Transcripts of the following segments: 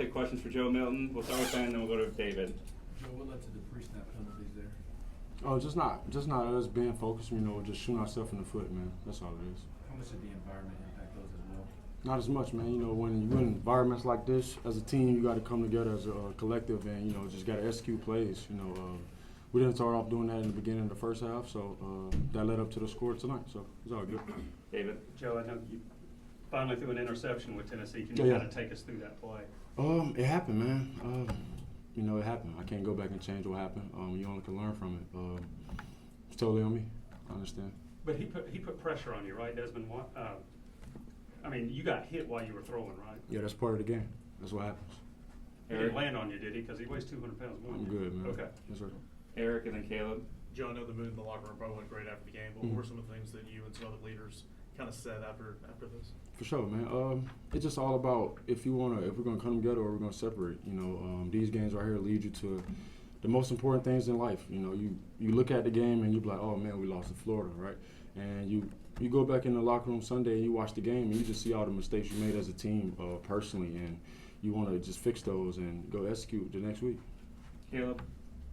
Take questions for Joe Milton. We'll start with Ben, then we'll go to David. Joe, what led to the pre-snap penalties there? Oh, just not us being focused, just shooting ourselves in the foot, man. That's all it is. How much did the environment impact those as well? Not as much, man. When you're in environments like this, as a team, you got to come together as a collective and, just got to execute plays. We didn't start off doing that in the beginning of the first half, so that led up to the score tonight, so it's all good. David. Joe, I know you finally threw an interception with Tennessee. Can you kind of take us through that play? It happened, man. It happened. I can't go back and change what happened. You only can learn from it. It's totally on me. I understand. But he put pressure on you, right, Desmond? You got hit while you were throwing, right? Yeah, that's part of the game. That's what happens. He didn't land on you, did he? Because he weighs 200 pounds more. I'm good, man. Okay. Yes, sir. Eric and then Caleb. Joe, I know the mood in the locker room probably went great after the game, but what were some of the things that you and some other leaders kind of said after this? For sure, man. It's just all about if we're gonna come together or we're gonna separate. These games right here lead you to the most important things in life. You look at the game and you be like, oh man, we lost to Florida, right? And you go back in the locker room Sunday and you watch the game and you just see all the mistakes you made as a team personally, and you want to just fix those and go execute the next week. Caleb.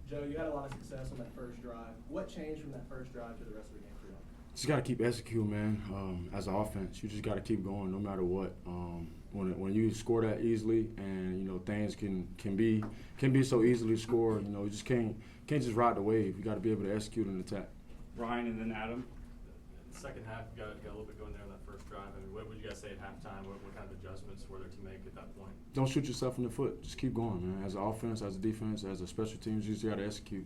Joe, you had a lot of success on that first drive. What changed from that first drive to the rest of the game for you? Just got to keep executing, man. As an offense, you just got to keep going no matter what. When you score that easily, and things can be so easily scored, you just can't just ride the wave. You got to be able to execute and attack. Ryan and then Adam. Second half, got a little bit going there on that first drive. What would you guys say at halftime? What kind of adjustments were there to make at that point? Don't shoot yourself in the foot. Just keep going, man. As an offense, as a defense, as a special teams, you just got to execute.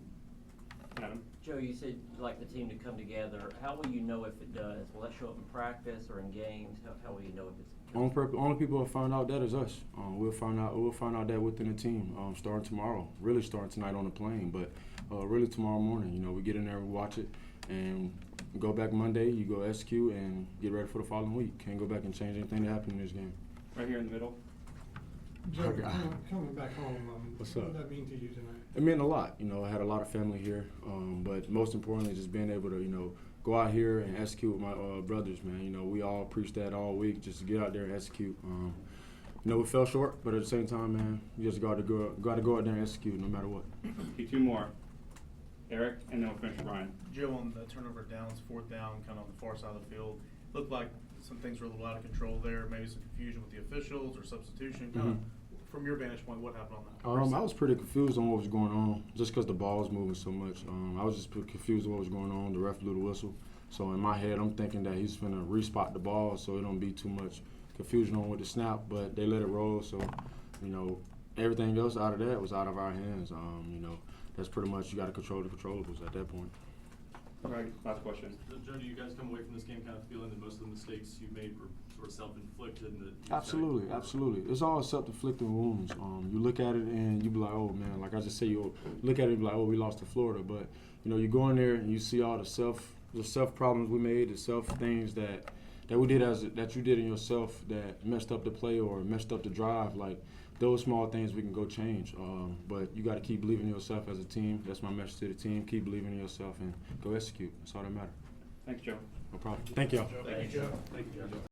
Adam. Joe, you said you'd like the team to come together. How will you know if it does? Will that show up in practice or in games? How will you know if it's Only people will find out that is us. We'll find out that within the team starting tomorrow. Really starting tonight on the plane, but really tomorrow morning. We get in there and watch it, and go back Monday. You go execute and get ready for the following week. Can't go back and change anything that happened in this game. Right here in the middle. Joe, coming back home, What's what up? did that mean to you tonight? It meant a lot. I had a lot of family here, but most importantly, just being able to, go out here and execute with my brothers, man. We all preached that all week, just to get out there and execute. We fell short, but at the same time, man, you just got to go out there and execute no matter what. Okay, two more. Eric, and then we'll finish with Ryan. Joe, on the turnover downs, fourth down, kind of on the far side of the field, looked like some things were a little out of control there, maybe some confusion with the officials or substitution. Kind of, from your vantage point, what happened on that? I was pretty confused on what was going on, just because the ball was moving so much. I was just confused on what was going on. The ref blew the whistle. So in my head, I'm thinking that he's going to respot the ball so it don't be too much confusion on with the snap, but they let it roll. So, everything else out of that was out of our hands. That's pretty much you got to control the controllables at that point. All right, last question. Joe, do you guys come away from this game kind of feeling that most of the mistakes you made were sort of self-inflicted? Absolutely. It's all self-inflicting wounds. You look at it and you be like, oh man, like I just say, you look at it and be like, oh, we lost to Florida. But you go in there and you see all the self problems we made, the self things that we did that you did in yourself that messed up the play or messed up the drive. Like those small things we can go change. But you got to keep believing in yourself as a team. That's my message to the team. Keep believing in yourself and go execute. That's all that matters. Thanks, Joe. No problem. Thank y'all. Thank you, Joe. Thank you, Joe.